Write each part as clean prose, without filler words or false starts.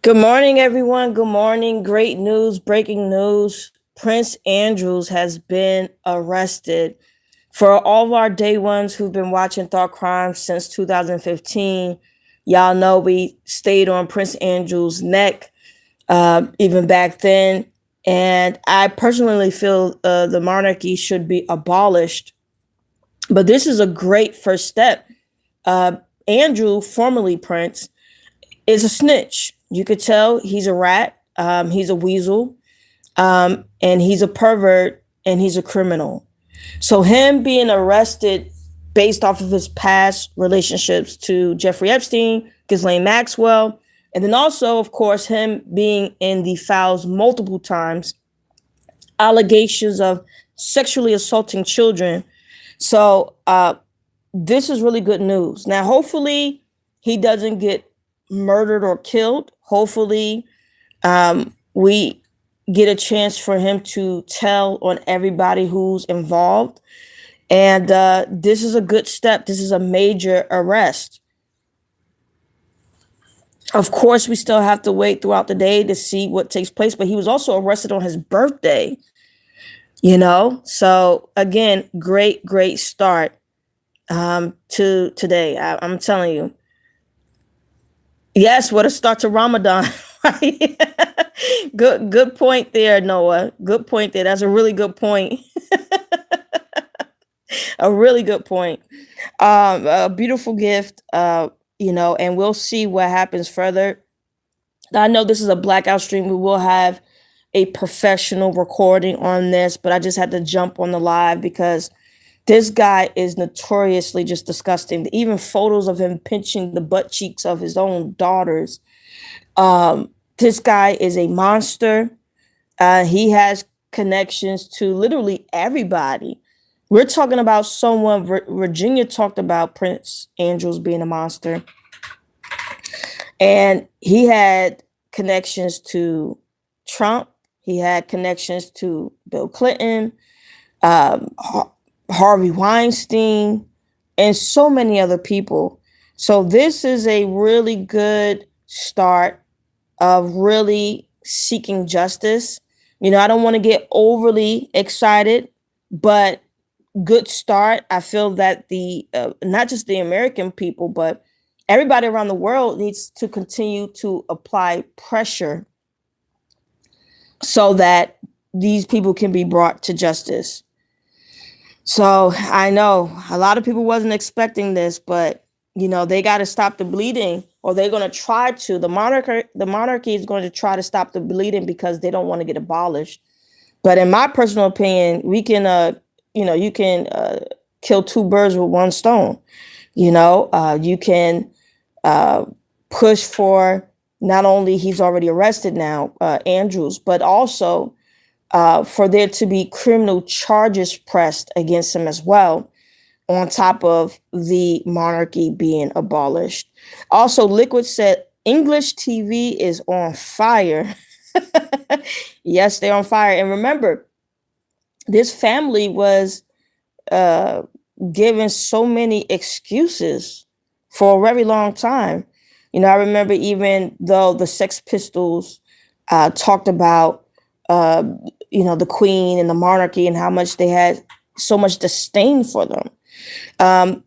Good morning, everyone. Good morning. Great news, breaking news. Prince Andrews has been arrested. For all of our day ones who've been watching Thought Crime since 2015, y'all know we stayed on Prince Andrews' neck even back then. And I personally feel the monarchy should be abolished. But this is a great first step. Uh, Andrew, formerly Prince, is a snitch. You could tell he's a rat. He's a weasel, and he's a pervert, and he's a criminal. So him being arrested based off of his past relationships to Jeffrey Epstein, Ghislaine Maxwell, and then also, of course, him being in the files multiple times, allegations of sexually assaulting children. So this is really good news. Now, hopefully, he doesn't get murdered or killed. Hopefully, we get a chance for him to tell on everybody who's involved. And this is a good step. This is a major arrest. Of course, we still have to wait throughout the day to see what takes place, but he was also arrested on his birthday, So, again, great start to today. I'm telling you. Yes, what a start to Ramadan, right? Good point there, Noah. Good point there. That's a really good point. A really good point. A beautiful gift, and we'll see what happens further. I know this is a blackout stream. We will have a professional recording on this, but I just had to jump on the live because this guy is notoriously just disgusting. Even photos of him pinching the butt cheeks of his own daughters. This guy is a monster. He has connections to literally everybody. We're talking about someone, Virginia talked about Prince Andrews being a monster. And he had connections to Trump. He had connections to Bill Clinton, Harvey Weinstein, and so many other people. So this is a really good start of really seeking justice. I don't want to get overly excited, but good start. I feel that the not just the American people, but everybody around the world needs to continue to apply pressure so that these people can be brought to justice. So I know a lot of people wasn't expecting this, but they got to stop the bleeding, or they're going to try to. The monarchy is going to try to stop the bleeding because they don't want to get abolished. But in my personal opinion, we can, you can kill two birds with one stone. You can push for not only he's already arrested now, Andrews, but also for there to be criminal charges pressed against him as well, on top of the monarchy being abolished. Also, Liquid said English TV is on fire. Yes, they're on fire. And remember, this family was uh, given so many excuses for a very long time. I remember even though the Sex Pistols talked about, uh, the Queen and the monarchy and how much they had so much disdain for them. Um,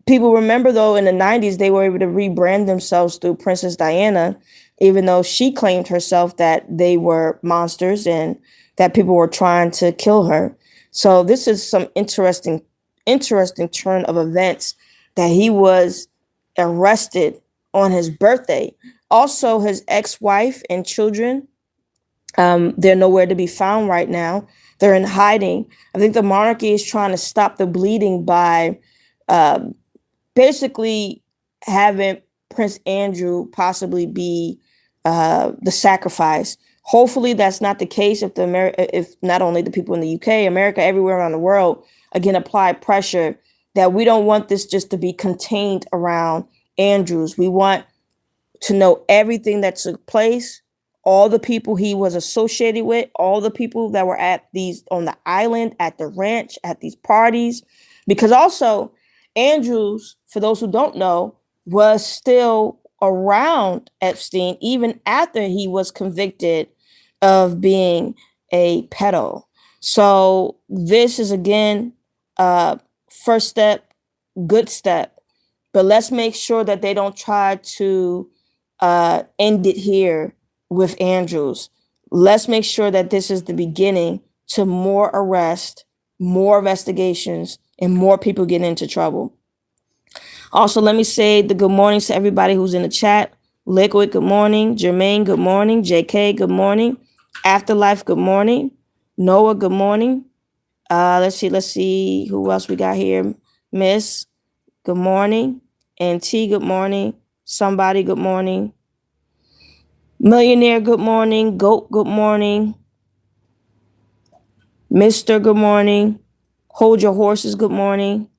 People remember, though, in the 90s, they were able to rebrand themselves through Princess Diana, even though she claimed herself that they were monsters and that people were trying to kill her. So this is some interesting turn of events, that he was arrested on his birthday. Also, his ex-wife and children, they're nowhere to be found right now. They're in hiding. I think the monarchy is trying to stop the bleeding by um, basically having Prince Andrew possibly be the sacrifice. Hopefully, that's not the case. If not only the people in the UK, America, everywhere around the world, again, apply pressure that we don't want this just to be contained around Andrews. We want to know everything that took place, all the people he was associated with, all the people that were at these on the island, at the ranch, at these parties. Because also, Andrews, for those who don't know, was still around Epstein even after he was convicted of being a pedo. So this is again first step, good step, but let's make sure that they don't try to end it here with Andrews. Let's make sure that this is the beginning to more arrests, more investigations, and more people getting into trouble. Also, let me say the good mornings to everybody who's in the chat. Liquid, good morning. Jermaine, good morning. JK, good morning. Afterlife, good morning. Noah, good morning. Let's see who else we got here. Miss, good morning. And T, good morning. Somebody, good morning. Millionaire, good morning. Goat, good morning. Mr., good morning. Hold your horses, good morning.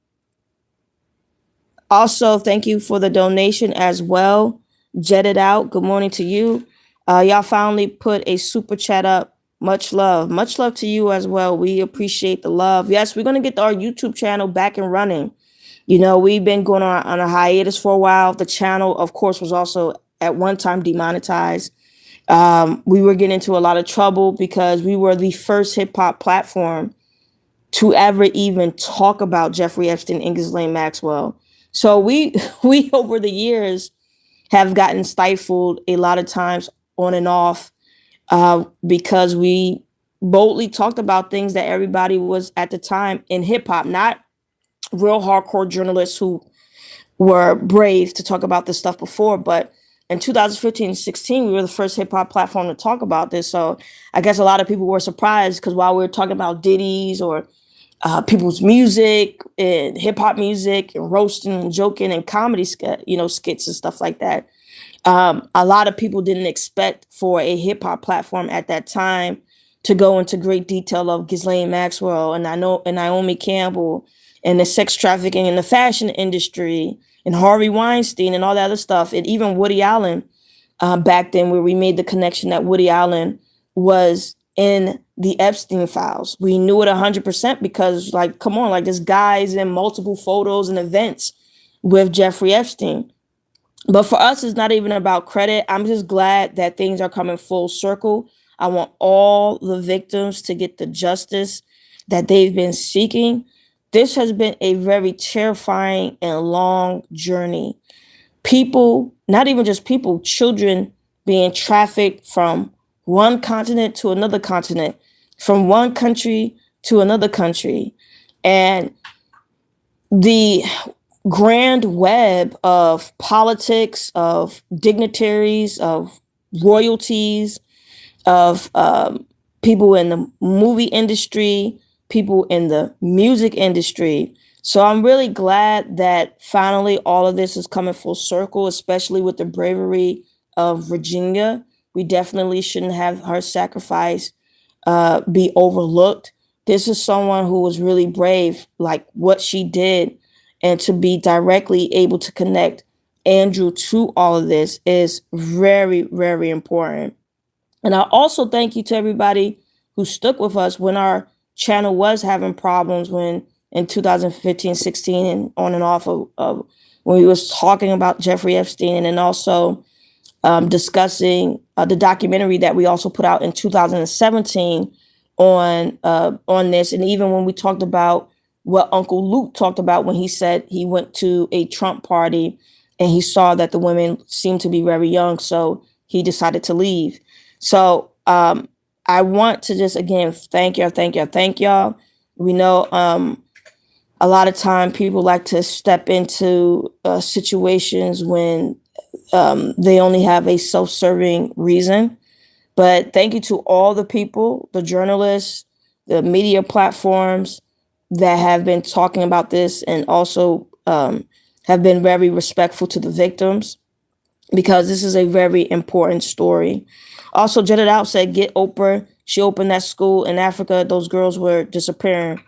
Also, thank you for the donation as well. Jetted out, good morning to you. Y'all finally put a super chat up. Much love. Much love to you as well. We appreciate the love. Yes, we're going to get our YouTube channel back and running. You know, we've been going on a hiatus for a while. The channel, of course, was also at one time demonetized. We were getting into a lot of trouble because we were the first hip hop platform to ever even talk about Jeffrey Epstein and Ghislaine Maxwell. So we over the years have gotten stifled a lot of times on and off because we boldly talked about things that everybody was at the time in hip hop, not real hardcore journalists who were brave to talk about this stuff before, but in 2015 and 16, we were the first hip hop platform to talk about this. So I guess a lot of people were surprised because while we were talking about ditties or people's music and hip hop music and roasting and joking and comedy, skits and stuff like that, a lot of people didn't expect for a hip hop platform at that time to go into great detail of Ghislaine Maxwell and Naomi Campbell and the sex trafficking in the fashion industry and Harvey Weinstein and all that other stuff. And even Woody Allen back then, where we made the connection that Woody Allen was in the Epstein files. We knew it 100% because, like, come on, like, this guy's in multiple photos and events with Jeffrey Epstein. But for us, it's not even about credit. I'm just glad that things are coming full circle. I want all the victims to get the justice that they've been seeking. This has been a very terrifying and long journey. People, not even just people, children being trafficked from one continent to another continent, from one country to another country. And the grand web of politics, of dignitaries, of royalties, of people in the movie industry, people in the music industry. So I'm really glad that finally all of this is coming full circle, especially with the bravery of Virginia. We definitely shouldn't have her sacrifice be overlooked. This is someone who was really brave, like what she did, and to be directly able to connect Andrew to all of this is very, very important. And I also thank you to everybody who stuck with us when our channel was having problems when in 2015, 16, and on and off of when we was talking about Jeffrey Epstein, and then also discussing the documentary that we also put out in 2017 on this. And even when we talked about what Uncle Luke talked about when he said he went to a Trump party and he saw that the women seemed to be very young, so he decided to leave. So I want to just, again, thank y'all. We know a lot of time people like to step into situations when they only have a self-serving reason. But thank you to all the people, the journalists, the media platforms that have been talking about this and also have been very respectful to the victims, because this is a very important story. Also, Jetted Out said, get Oprah. She opened that school in Africa. Those girls were disappearing.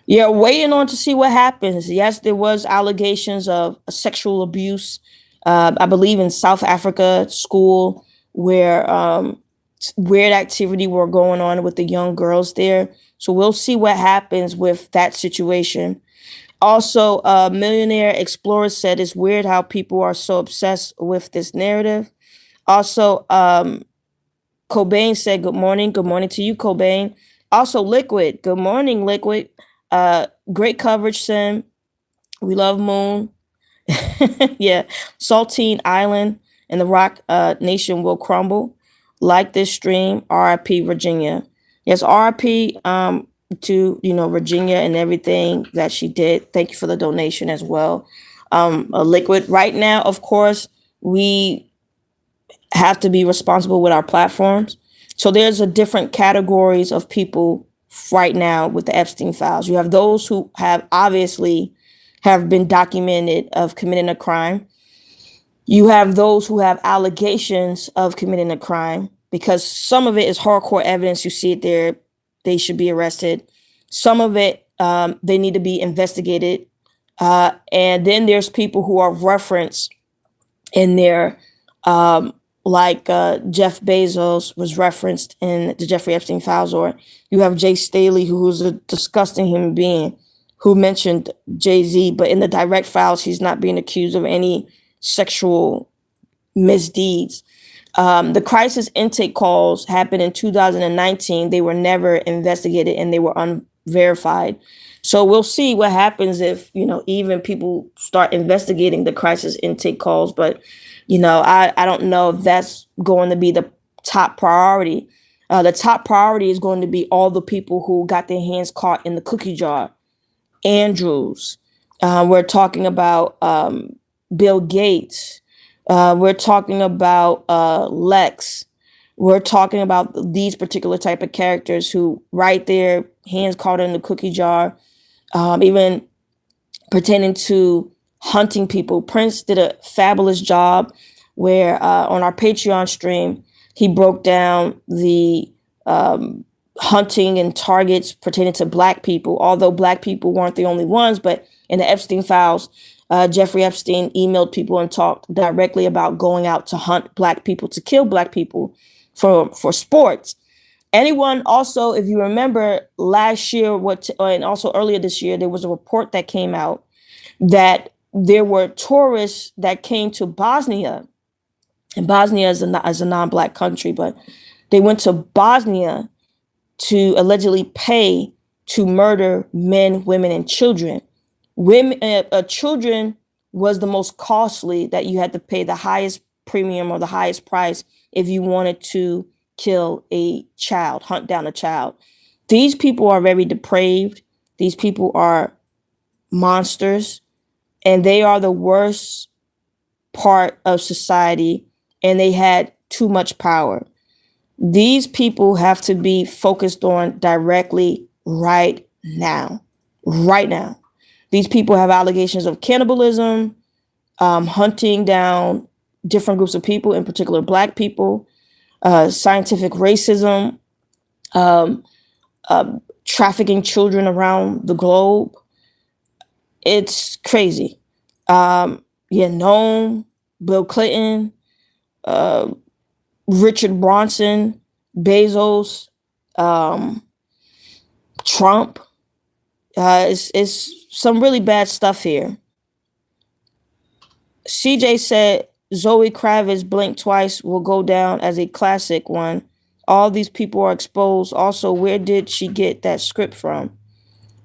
Yeah, waiting on to see what happens. Yes, there was allegations of sexual abuse, I believe in South Africa school, where weird activity were going on with the young girls there. So we'll see what happens with that situation. Also, a millionaire explorer said it's weird how people are so obsessed with this narrative. Also, Cobain said, good morning. Good morning to you, Cobain. Also, Liquid. Good morning, Liquid. Great coverage, Sim. We love Moon. Yeah. Saltine Island and the Rock Nation will crumble. Like this stream, RIP Virginia. Yes, RIP to Virginia and everything that she did. Thank you for the donation as well. A Liquid. Right now, of course, we have to be responsible with our platforms. So there's a different categories of people right now with the Epstein files. You have those who have obviously have been documented of committing a crime. You have those who have allegations of committing a crime because some of it is hardcore evidence. You see it there. They should be arrested. Some of it, they need to be investigated. And then there's people who are referenced in there, like Jeff Bezos was referenced in the Jeffrey Epstein files, or you have Jay Staley, who's a disgusting human being, who mentioned Jay-Z, but in the direct files, he's not being accused of any sexual misdeeds. The crisis intake calls happened in 2019. They were never investigated and they were unverified. So we'll see what happens if, even people start investigating the crisis intake calls. But, I don't know if that's going to be the top priority. The top priority is going to be all the people who got their hands caught in the cookie jar. Andrews. We're talking about Bill Gates. We're talking about Lex. We're talking about these particular type of characters who right there, hands caught in the cookie jar, even pertaining to hunting people. Prince did a fabulous job where on our Patreon stream, he broke down the hunting and targets pertaining to Black people, although Black people weren't the only ones. But in the Epstein files, Jeffrey Epstein emailed people and talked directly about going out to hunt Black people, to kill Black people for sports. Anyone also, if you remember last year, and also earlier this year, there was a report that came out that there were tourists that came to Bosnia, and Bosnia is a non-Black country, but they went to Bosnia to allegedly pay to murder men, women, and children. Children was the most costly, that you had to pay the highest premium or the highest price if you wanted to kill a child, hunt down a child. These people are very depraved. These people are monsters, and they are the worst part of society, and they had too much power. These people have to be focused on directly right now. Right now. These people have allegations of cannibalism, hunting down different groups of people, in particular Black people, scientific racism, trafficking children around the globe. It's crazy. Noam, Bill Clinton, Richard Branson, Bezos, Trump. It's some really bad stuff here. CJ said Zoe Kravitz Blink Twice will go down as a classic one. All these people are exposed. Also, where did she get that script from?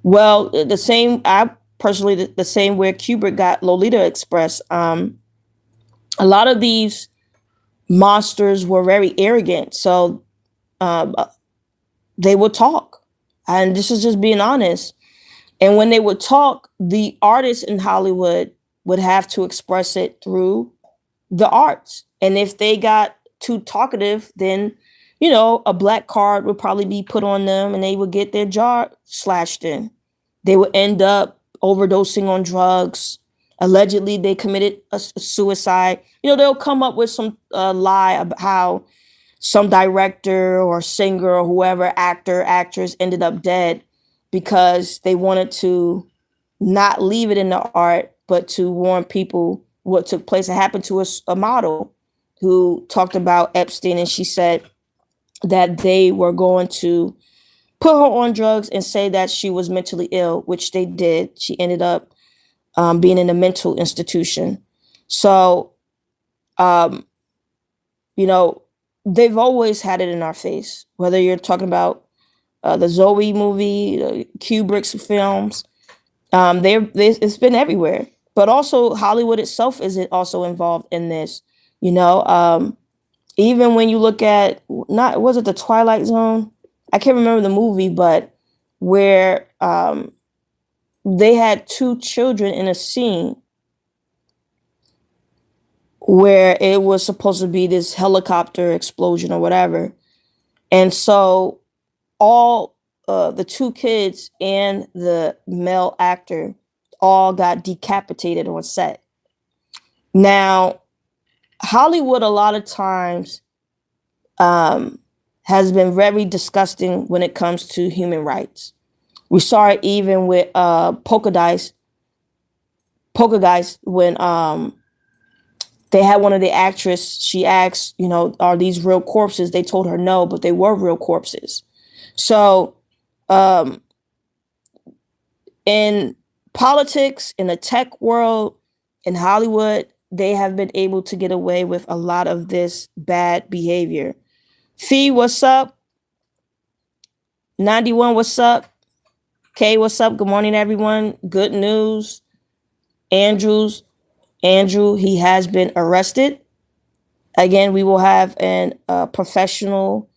Well, the same where Kubrick got Lolita Express. A lot of these monsters were very arrogant, so they would talk, and this is just being honest. And when they would talk, the artists in Hollywood would have to express it through the arts. And if they got too talkative, then, a black card would probably be put on them and they would get their jaw slashed in. They would end up overdosing on drugs. Allegedly, they committed a suicide. They'll come up with some lie about how some director or singer or whoever, actor, actress ended up dead because they wanted to not leave it in the art, but to warn people what took place. It happened to a model who talked about Epstein, and she said that they were going to put her on drugs and say that she was mentally ill, which they did. She ended up being in a mental institution. So, um, you know, they've always had it in our face, whether you're talking about the Zoe movie, the Kubrick's films. It's been everywhere, but also Hollywood itself is also involved in this. You know, even when you look at, not was it the Twilight Zone? I can't remember the movie, but where they had two children in a scene where it was supposed to be this helicopter explosion or whatever, and so all the two kids and the male actor all got decapitated on set. Now, Hollywood a lot of times has been very disgusting when it comes to human rights. We saw it even with Poker Guys, when they had one of the actress. She asked, you know, are these real corpses? They told her no, but they were real corpses. So, in politics, in the tech world, in Hollywood, they have been able to get away with a lot of this bad behavior. Fee, what's up? 91, what's up? Kay, what's up? Good morning, everyone. Good news. Andrew, he has been arrested. Again, we will have an professional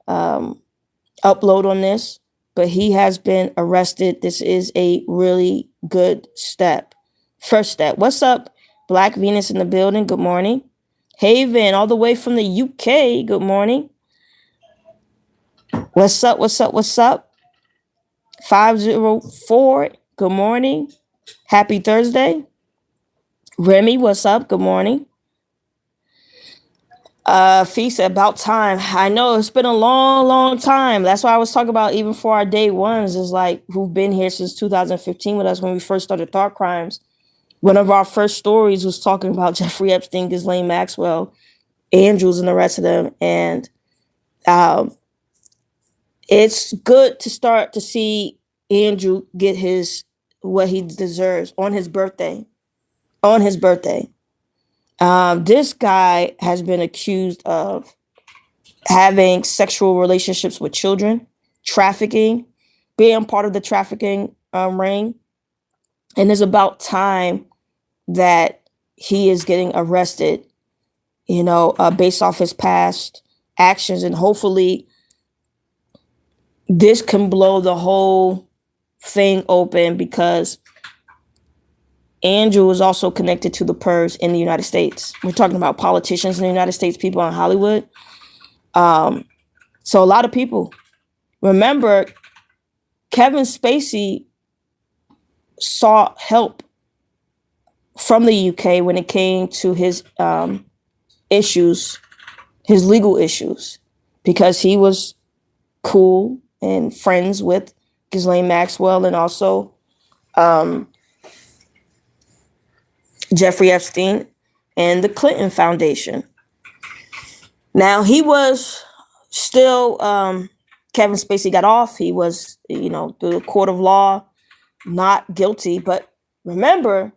upload on this, but he has been arrested. This is a really good step. First step. What's up, Black Venus in the building? Good morning. Haven, all the way from the UK. Good morning. What's up? What's up? What's up? 504. Good morning. Happy Thursday. Remy, what's up? Good morning. Feast, about time. I know it's been a long, long time. That's why I was talking about, even for our day ones, is like who've been here since 2015 with us when we first started Thought Crimes. One of our first stories was talking about Jeffrey Epstein, Ghislaine Maxwell, Andrews, and the rest of them. And it's good to start to see Andrew get what he deserves on his birthday. On his birthday. This guy has been accused of having sexual relationships with children, trafficking, being part of the trafficking ring. And it's about time that he is getting arrested, you know, based off his past actions. And hopefully this can blow the whole thing open, because Andrew is also connected to the pervs in the United States. We're talking about politicians in the United States, people in Hollywood. So a lot of people remember Kevin Spacey sought help from the UK when it came to his issues, his legal issues, because he was cool and friends with Ghislaine Maxwell and also Jeffrey Epstein and the Clinton Foundation. Now, he was still, Kevin Spacey got off. He was, you know, through the court of law, not guilty. But remember,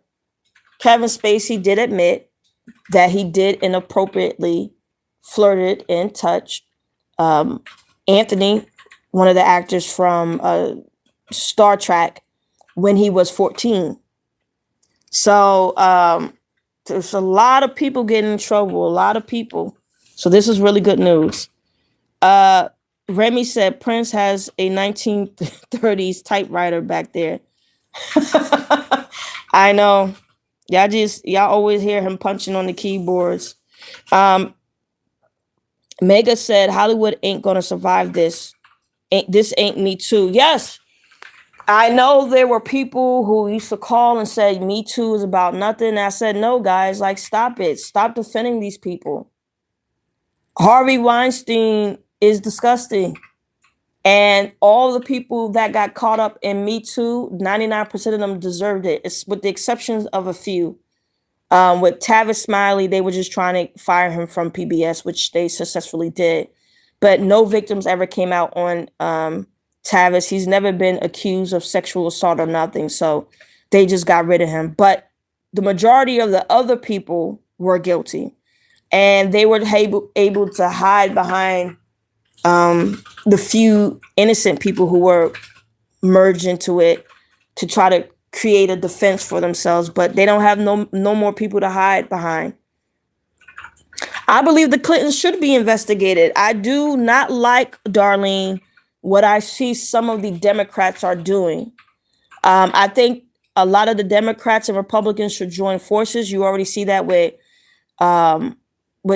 Kevin Spacey did admit that he did inappropriately flirted and touched Anthony, one of the actors from Star Trek, when he was 14. So there's a lot of people getting in trouble, a lot of people. So this is really good news. Remy said Prince has a 1930s typewriter back there. I know. Y'all always hear him punching on the keyboards. Mega said Hollywood ain't gonna survive this. This ain't Me Too. Yes. I know there were people who used to call and say Me Too is about nothing. And I said, no, guys, like, stop it. Stop defending these people. Harvey Weinstein is disgusting. And all the people that got caught up in Me Too, 99% of them deserved it. It's with the exceptions of a few. With Tavis Smiley, they were just trying to fire him from PBS, which they successfully did. But no victims ever came out on Tavis. He's never been accused of sexual assault or nothing. So they just got rid of him. But the majority of the other people were guilty. And they were able to hide behind the few innocent people who were merged into it to try to create a defense for themselves. But they don't have no more people to hide behind. I believe the Clintons should be investigated. I do not like, Darlene, what I see some of the Democrats are doing. I think a lot of the Democrats and Republicans should join forces. You already see that with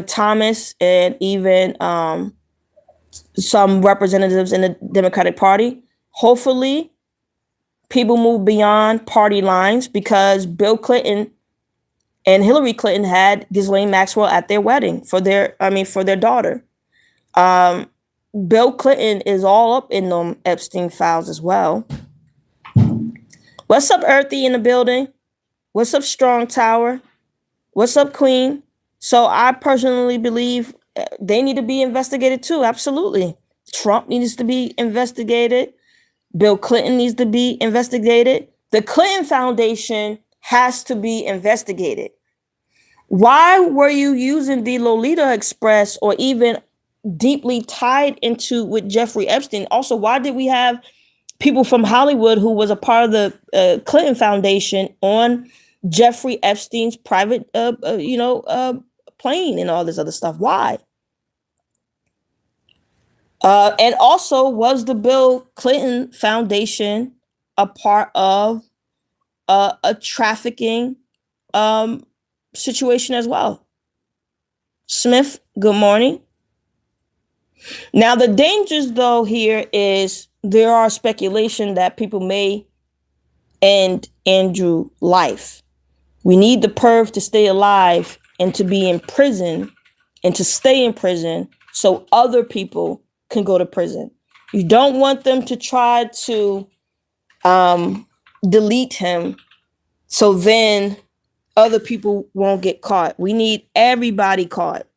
Thomas and even some representatives in the Democratic Party. Hopefully, people move beyond party lines, because Bill Clinton and Hillary Clinton had Ghislaine Maxwell at their wedding for their daughter. Bill Clinton is all up in them Epstein files as well. What's up, Earthy in the building? What's up, Strong Tower? What's up, Queen? So I personally believe they need to be investigated too. Absolutely. Trump needs to be investigated. Bill Clinton needs to be investigated. The Clinton Foundation has to be investigated. Why were you using the Lolita Express or even deeply tied into with Jeffrey Epstein? Also, why did we have people from Hollywood who was a part of the Clinton Foundation on Jeffrey Epstein's private, plane and all this other stuff? Why? And also, was the Bill Clinton Foundation a part of a trafficking situation as well? Smith, good morning. Now, the dangers, though, here is there are speculation that people may end Andrew's life. We need the perv to stay alive and to be in prison and to stay in prison so other people can go to prison. You don't want them to try to delete him so then other people won't get caught. We need everybody caught.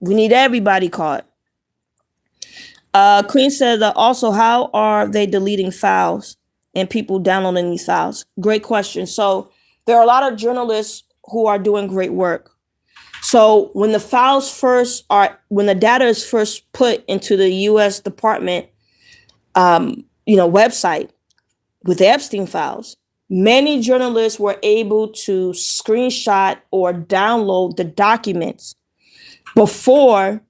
We need everybody caught. Queen said also, how are they deleting files and people downloading these files? Great question. So there are a lot of journalists who are doing great work. So when the data is first put into the U.S. Department, website with the Epstein files, many journalists were able to screenshot or download the documents before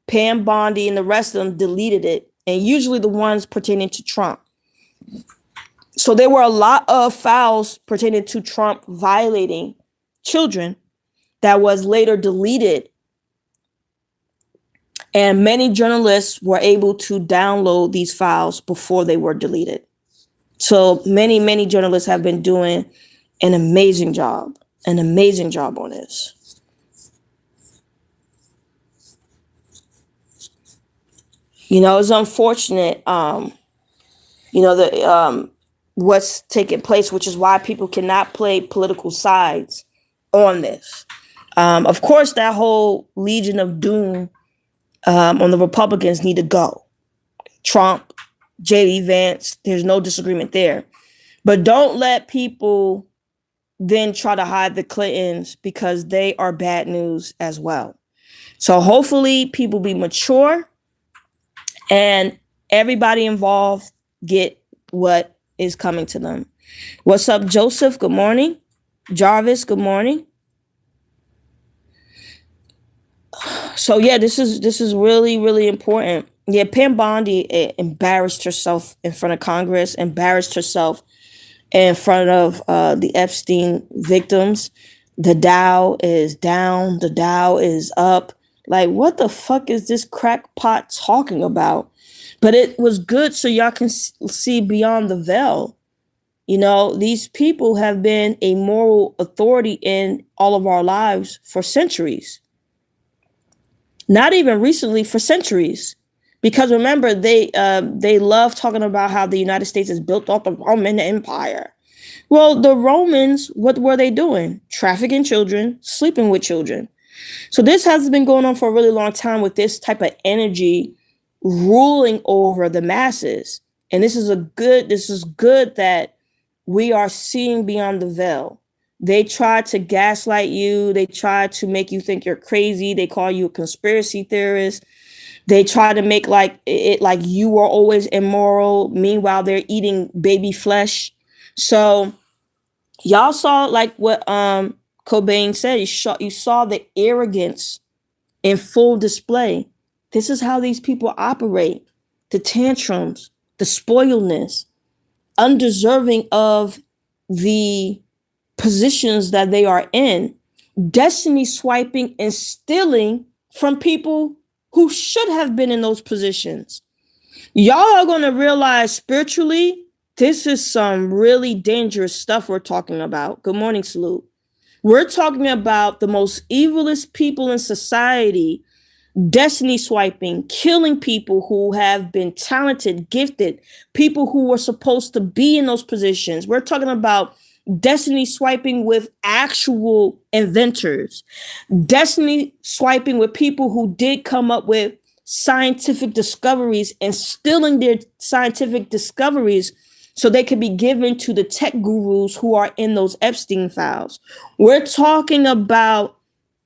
Pam Bondi and the rest of them deleted it, and usually the ones pertaining to Trump. So there were a lot of files pertaining to Trump violating children that was later deleted. And many journalists were able to download these files before they were deleted. So many journalists have been doing an amazing job on this. It's unfortunate, what's taking place, which is why people cannot play political sides on this. Of course, that whole Legion of Doom on the Republicans need to go. Trump, J.D. Vance, there's no disagreement there. But don't let people then try to hide the Clintons, because they are bad news as well. So hopefully people be mature and everybody involved get what is coming to them. What's up, Joseph? Good morning. Jarvis, good morning. So yeah, this is really, really important. Yeah, Pam Bondi embarrassed herself in front of Congress, embarrassed herself in front of the Epstein victims. The Dow is down, the Dow is up. Like, what the fuck is this crackpot talking about? But it was good so y'all can see beyond the veil. These people have been a moral authority in all of our lives for centuries. Not even recently, for centuries. Because remember, they love talking about how the United States is built off the Roman Empire. Well, the Romans, what were they doing? Trafficking children, sleeping with children. So this has been going on for a really long time with this type of energy ruling over the masses. And this is good that we are seeing beyond the veil. They try to gaslight you. They try to make you think you're crazy. They call you a conspiracy theorist. They try to make like you are always immoral. Meanwhile, they're eating baby flesh. So y'all saw like what Cobain said. You saw the arrogance in full display. This is how these people operate. The tantrums, the spoiledness, undeserving of the positions that they are in, destiny swiping and stealing from people who should have been in those positions. Y'all are going to realize spiritually, this is some really dangerous stuff we're talking about. Good morning, Salute. We're talking about the most evilest people in society, destiny swiping, killing people who have been talented, gifted, people who were supposed to be in those positions. We're talking about destiny swiping with actual inventors, destiny swiping with people who did come up with scientific discoveries and stealing their scientific discoveries so they could be given to the tech gurus who are in those Epstein files. We're talking about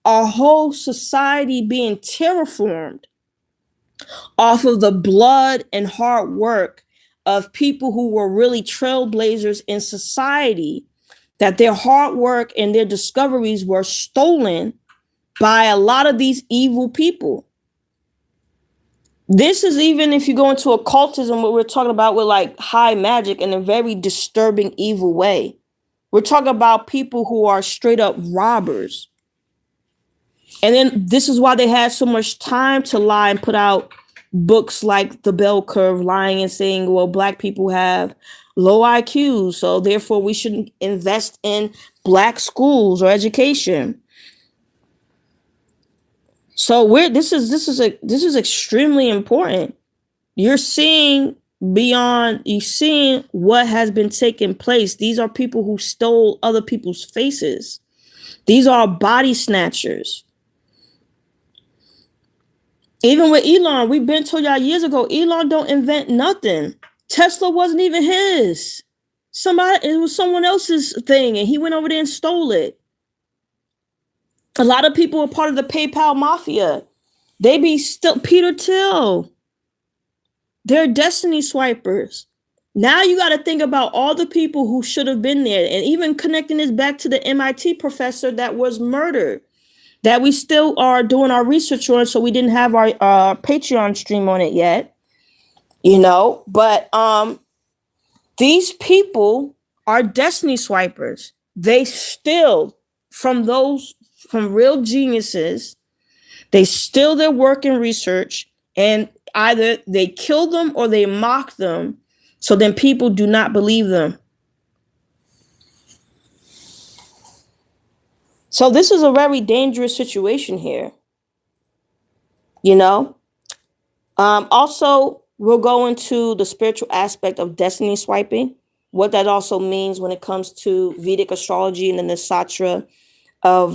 our whole society being terraformed off of the blood and hard work of people who were really trailblazers in society, that their hard work and their discoveries were stolen by a lot of these evil people. This is even if you go into occultism, what we're talking about with like high magic in a very disturbing, evil way. We're talking about people who are straight up robbers. And then this is why they had so much time to lie and put out books like The Bell Curve, lying and saying, well, Black people have low IQs, so therefore we shouldn't invest in Black schools or education. So this is extremely important. You're seeing what has been taking place. These are people who stole other people's faces. These are body snatchers. Even with Elon, we've been told y'all years ago, Elon don't invent nothing. Tesla wasn't even his. It was someone else's thing, and he went over there and stole it. A lot of people are part of the PayPal mafia. They be still Peter Thiel. They're destiny swipers. Now you got to think about all the people who should have been there, and even connecting this back to the MIT professor that was murdered, that we still are doing our research on, so we didn't have our Patreon stream on it yet, but these people are destiny swipers. They steal from real geniuses. They steal their work and research, and either they kill them or they mock them, so then people do not believe them. So this is a very dangerous situation here. Also, we'll go into the spiritual aspect of destiny swiping, what that also means when it comes to Vedic astrology and the Nasatra of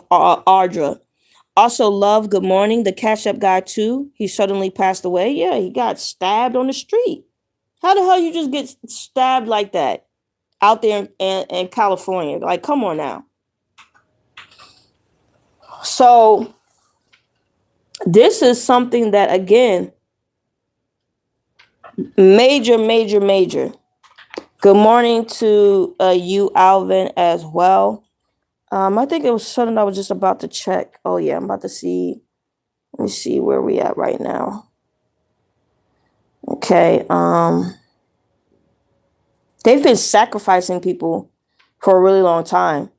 Ardra. Also, Love, good morning. The Cash App guy too. He suddenly passed away. Yeah, he got stabbed on the street. How the hell you just get stabbed like that out there in California? Like, come on now. So this is something that, again, major. Good morning to you, Alvin, as well. I think it was something I was just about to check. Oh, yeah, I'm about to see. Let me see where we at right now. Okay. They've been sacrificing people for a really long time.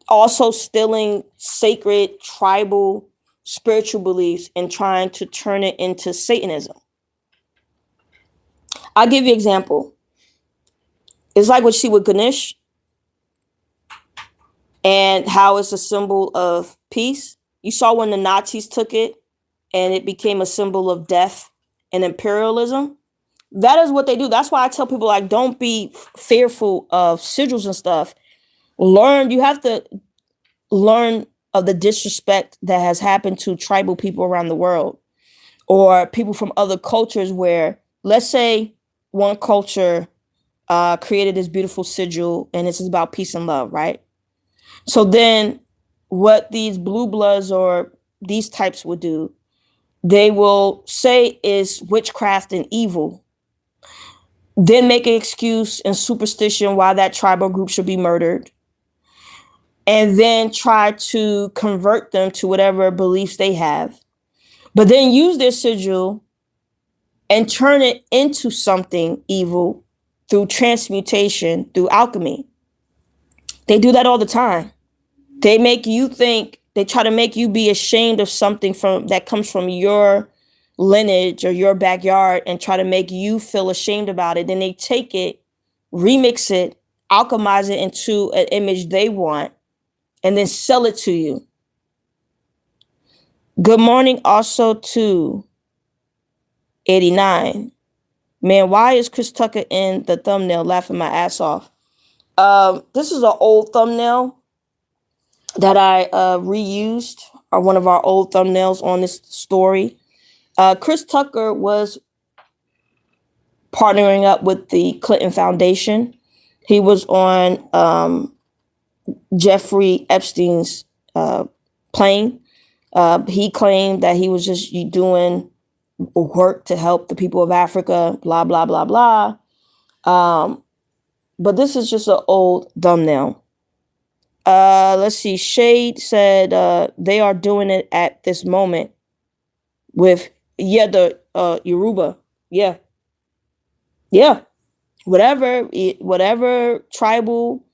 Also stealing sacred, tribal, spiritual beliefs and trying to turn it into Satanism. I'll give you an example. It's like what you see with Ganesh and how it's a symbol of peace. You saw when the Nazis took it and it became a symbol of death and imperialism. That is what they do. That's why I tell people, like, don't be fearful of sigils and stuff. You have to learn of the disrespect that has happened to tribal people around the world, or people from other cultures, where, let's say, one culture created this beautiful sigil and this is about peace and love, right? So then what these blue bloods or these types would do, they will say is witchcraft and evil, then make an excuse and superstition why that tribal group should be murdered, and then try to convert them to whatever beliefs they have, but then use their sigil and turn it into something evil through transmutation, through alchemy. They do that all the time. They make you think, they try to make you be ashamed of something from that comes from your lineage or your backyard, and try to make you feel ashamed about it. Then they take it, remix it, alchemize it into an image they want, and then sell it to you. Good morning also to 89. Man, why is Chris Tucker in the thumbnail laughing my ass off? This is an old thumbnail that I reused, or one of our old thumbnails on this story. Chris Tucker was partnering up with the Clinton Foundation. He was on Jeffrey Epstein's plane. He claimed that he was just doing work to help the people of Africa, blah, blah, blah, blah. But this is just an old thumbnail. Let's see. Shade said they are doing it at this moment with, the Yoruba. Yeah. Whatever tribal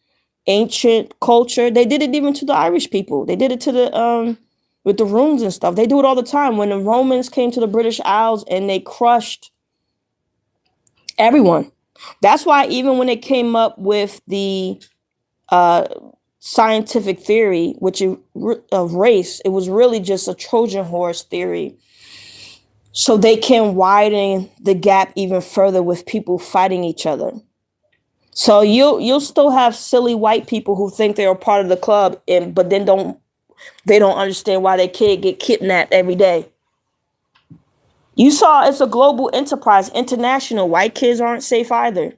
ancient culture. They did it even to the Irish people. They did it to the with the runes and stuff. They do it all the time. When the Romans came to the British Isles and they crushed everyone. That's why even when they came up with the scientific theory, which of race, it was really just a Trojan horse theory. So they can widen the gap even further with people fighting each other. So you'll still have silly white people who think they're a part of the club, but then don't understand why their kid get kidnapped every day. You saw it's a global enterprise, international. White kids aren't safe either.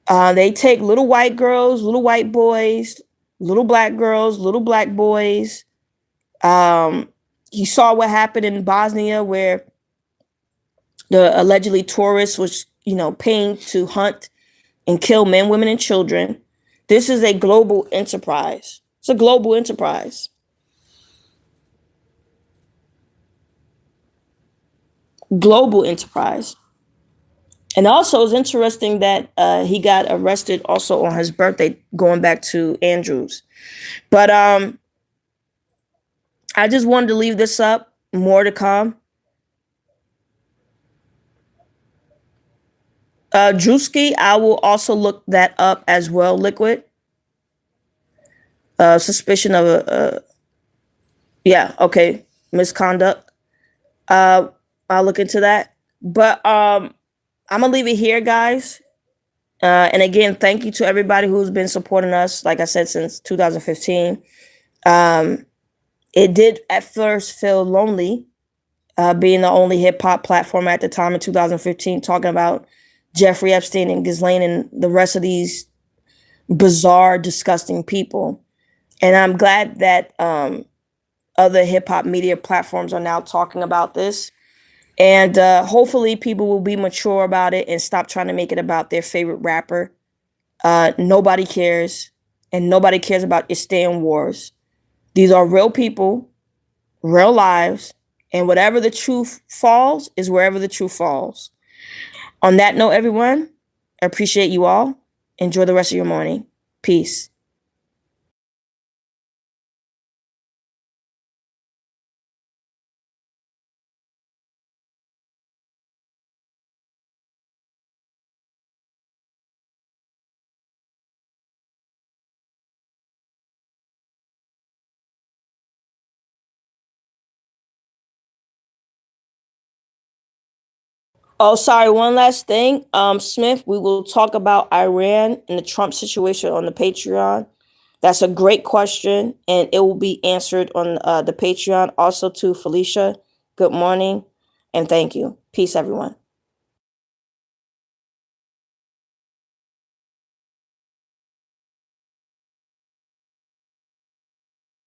They take little white girls, little white boys, little black girls, little black boys. You saw what happened in Bosnia, where the allegedly tourists was, paying to hunt and kill men, women, and children. This is a global enterprise. It's a global enterprise. Global enterprise. And also, it's interesting that he got arrested also on his birthday, going back to Andrews. But I just wanted to leave this up. More to come. Drewski, I will also look that up as well. Liquid. Suspicion of misconduct. I'll look into that. But I'm gonna leave it here, guys. And again, thank you to everybody who's been supporting us, like I said, since 2015. It did at first feel lonely, being the only hip hop platform at the time in 2015, talking about Jeffrey Epstein and Ghislaine and the rest of these bizarre, disgusting people. And I'm glad that other hip hop media platforms are now talking about this. And hopefully people will be mature about it and stop trying to make it about their favorite rapper. Nobody cares. And nobody cares about Epstein wars. These are real people, real lives. And whatever the truth falls is wherever the truth falls. On that note, everyone, I appreciate you all. Enjoy the rest of your morning. Peace. Oh, sorry. One last thing. Smith, we will talk about Iran and the Trump situation on the Patreon. That's a great question, and it will be answered on the Patreon. Also, to Felicia, good morning, and thank you. Peace, everyone.